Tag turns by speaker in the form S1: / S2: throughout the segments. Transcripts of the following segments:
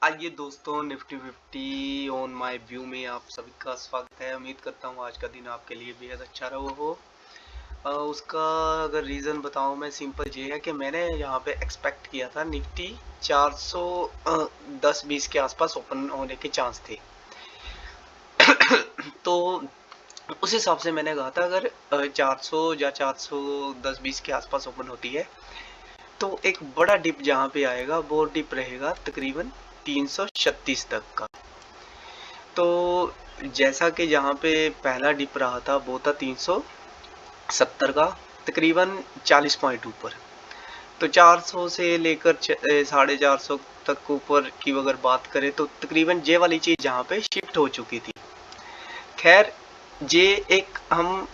S1: आइए दोस्तों, Nifty 50 on my view में आप सभी का स्वागत है। उम्मीद करता हूँ आज का दिन आपके लिए बेहद अच्छा रहा हो। उसका अगर रीज़न बताऊँ मैं, सिंपल ये है कि मैंने यहाँ पे एक्सपेक्ट किया था निफ्टी 410-20 के आसपास ओपन होने के चांस थे। तो उस हिसाब से मैंने कहा था अगर 400 या 410-20 के आसपास ओपन होती है तो एक बड़ा डिप जहाँ पे आएगा वो डिप रहेगा तकरीबन 336 तक का। तो जैसा कि जहाँ पे पहला डिप रहा था वो था 370 का, तकरीबन 40 पॉइंट ऊपर। तो 400 से लेकर 450 तक ऊपर की अगर बात करें तो तकरीबन ये वाली चीज़ जहाँ पे शिफ्ट हो चुकी थी। खैर, ये एक हम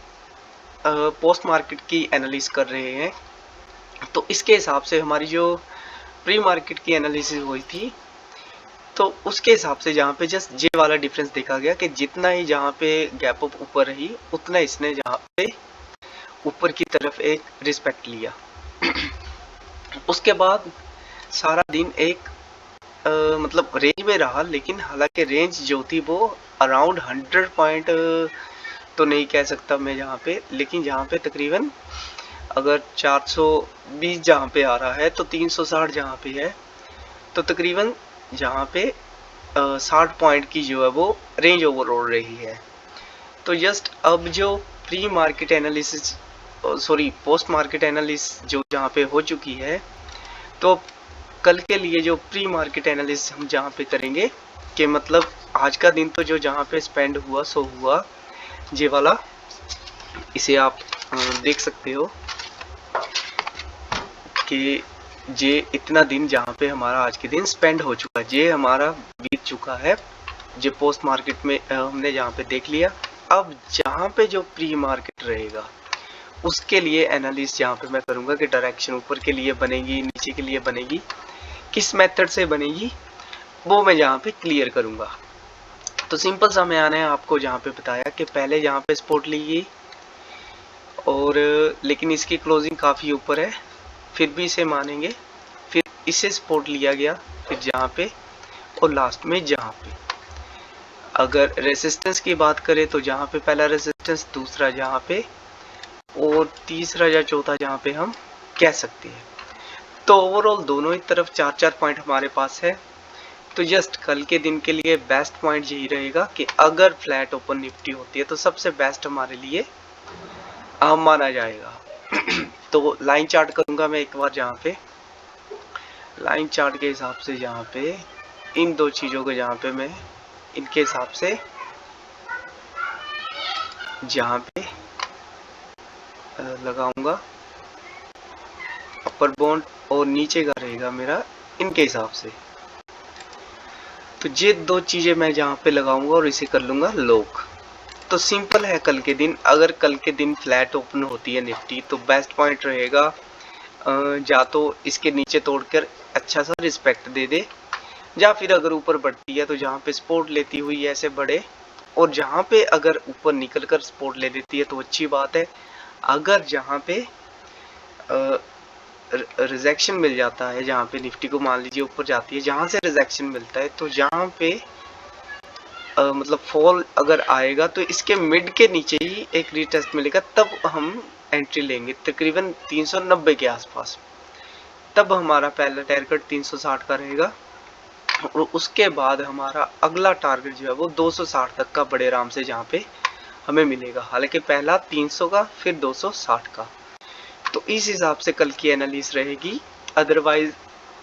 S1: पोस्ट मार्केट की एनालिसिस कर रहे हैं, तो इसके हिसाब से हमारी जो प्री मार्केट की एनालिसिस हुई थी तो उसके हिसाब से जहाँ पे जस्ट जे वाला डिफरेंस देखा गया कि जितना ही जहाँ पे गैप अप ऊपर रही उतना इसने जहाँ पे ऊपर की तरफ एक रिस्पेक्ट लिया। उसके बाद सारा दिन एक मतलब रेंज में रहा, लेकिन हालांकि रेंज जो थी वो अराउंड 100 पॉइंट तो नहीं कह सकता मैं यहाँ पे, लेकिन यहाँ पे तकरीबन अगर 420 जहाँ पे आ रहा है तो 360 जहाँ पे है तो तकरीबन जहाँ पे 60 पॉइंट की जो है वो रेंज ओवर हो रही है। तो जस्ट अब जो pre market analysis post market analysis जो जहाँ पे हो चुकी है, तो कल के लिए जो प्री मार्केट एनालिसिस हम जहाँ पे करेंगे कि मतलब आज का दिन तो जो जहाँ पे स्पेंड हुआ सो हुआ, ये वाला इसे आप देख सकते हो कि ये इतना दिन जहाँ पे हमारा आज के दिन स्पेंड हो चुका है, ये हमारा बीत चुका है। ये पोस्ट मार्केट में हमने जहाँ पे देख लिया। अब जहाँ पे जो प्री मार्केट रहेगा उसके लिए एनालिसिस यहाँ पे मैं करूँगा कि डायरेक्शन ऊपर के लिए बनेगी, नीचे के लिए बनेगी, किस मेथड से बनेगी वो मैं यहाँ पे क्लियर करूँगा। तो सिंपल सा मैंने आपको जहाँ पे बताया कि पहले यहाँ पे सपोर्ट ली गई और लेकिन इसकी क्लोजिंग काफ़ी ऊपर है, फिर भी इसे मानेंगे, फिर इसे सपोर्ट लिया गया, फिर जहाँ पे और लास्ट में जहाँ पे अगर रेसिस्टेंस की बात करें तो जहाँ पे पहला रेसिस्टेंस, दूसरा जहाँ पे और तीसरा या चौथा जहाँ पे हम कह सकते हैं। तो ओवरऑल दोनों ही तरफ 4-4 पॉइंट हमारे पास है। तो जस्ट कल के दिन के लिए बेस्ट पॉइंट यही रहेगा कि अगर फ्लैट ओपन निफ्टी होती है तो सबसे बेस्ट हमारे लिए माना जाएगा। तो लाइन चार्ट करूंगा मैं एक बार, जहाँ पे लाइन चार्ट के हिसाब से जहाँ पे इन दो चीज़ों को जहाँ पे मैं इनके हिसाब से जहाँ पे लगाऊंगा अपर बॉन्ड और नीचे का रहेगा मेरा इनके हिसाब से। तो ये दो चीज़ें मैं जहाँ पे लगाऊंगा और इसे कर लूँगा लॉक। तो सिंपल है, कल के दिन अगर कल के दिन फ्लैट ओपन होती है निफ्टी तो बेस्ट पॉइंट रहेगा या तो इसके नीचे तोड़कर अच्छा सा रिस्पेक्ट दे दे, या फिर अगर ऊपर बढ़ती है तो जहाँ पे सपोर्ट लेती हुई ऐसे बढ़े, और जहाँ पे अगर ऊपर निकल कर सपोर्ट ले लेती है तो अच्छी बात है। अगर जहाँ पे रिजेक्शन मिल जाता है, जहाँ पे निफ्टी को मान लीजिए ऊपर जाती है, जहाँ से रिजेक्शन मिलता है तो जहाँ पे मतलब फॉल अगर आएगा तो इसके मिड के नीचे ही एक रीटेस्ट मिलेगा, तब हम एंट्री लेंगे तकरीबन 390 के आसपास। तब हमारा पहला टारगेट 360 का रहेगा और उसके बाद हमारा अगला टारगेट जो है वो 260 तक का बड़े आराम से जहाँ पे हमें मिलेगा। हालांकि पहला 300 का, फिर 260 का। तो इस हिसाब से कल की एनालिसिस रहेगी, अदरवाइज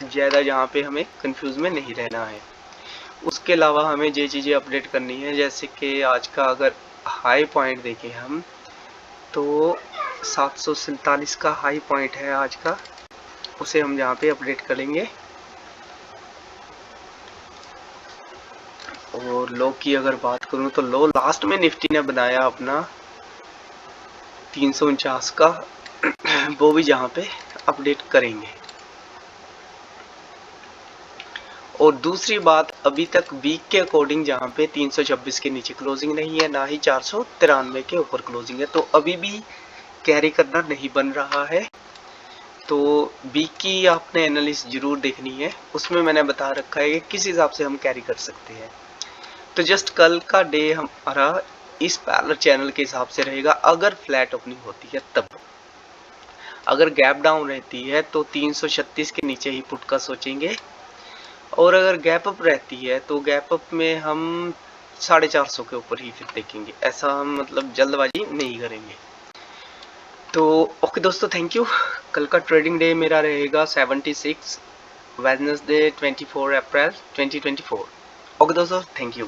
S1: ज़्यादा यहाँ पे हमें कंफ्यूज में नहीं रहना है। उसके अलावा हमें ये चीज़ें अपडेट करनी है, जैसे कि आज का अगर हाई पॉइंट देखें हम तो 747 का हाई पॉइंट है आज का, उसे हम यहाँ पे अपडेट करेंगे। और लो की अगर बात करूँ तो लो लास्ट में निफ्टी ने बनाया अपना 349 का, वो भी यहाँ पे अपडेट करेंगे। और दूसरी बात, अभी तक वीक के अकॉर्डिंग जहाँ पे 326 के नीचे क्लोजिंग नहीं है, ना ही 493 के ऊपर क्लोजिंग है, तो अभी भी कैरी करना नहीं बन रहा है। तो वीक की आपने एनालिसिस जरूर देखनी है, उसमें मैंने बता रखा है कि किस हिसाब से हम कैरी कर सकते हैं। तो जस्ट कल का डे हमारा इस पैरेलल चैनल के हिसाब से रहेगा, अगर फ्लैट ओपनिंग होती है तब। अगर गैप डाउन रहती है तो 336 के नीचे ही पुट का सोचेंगे, और अगर गैप अप रहती है तो गैप अप में हम 450 के ऊपर ही फिर देखेंगे। ऐसा हम मतलब जल्दबाजी नहीं करेंगे। तो ओके दोस्तों, थैंक यू। कल का ट्रेडिंग डे मेरा रहेगा 76 वेडनेसडे 24 अप्रैल 2024। ओके दोस्तों, थैंक यू।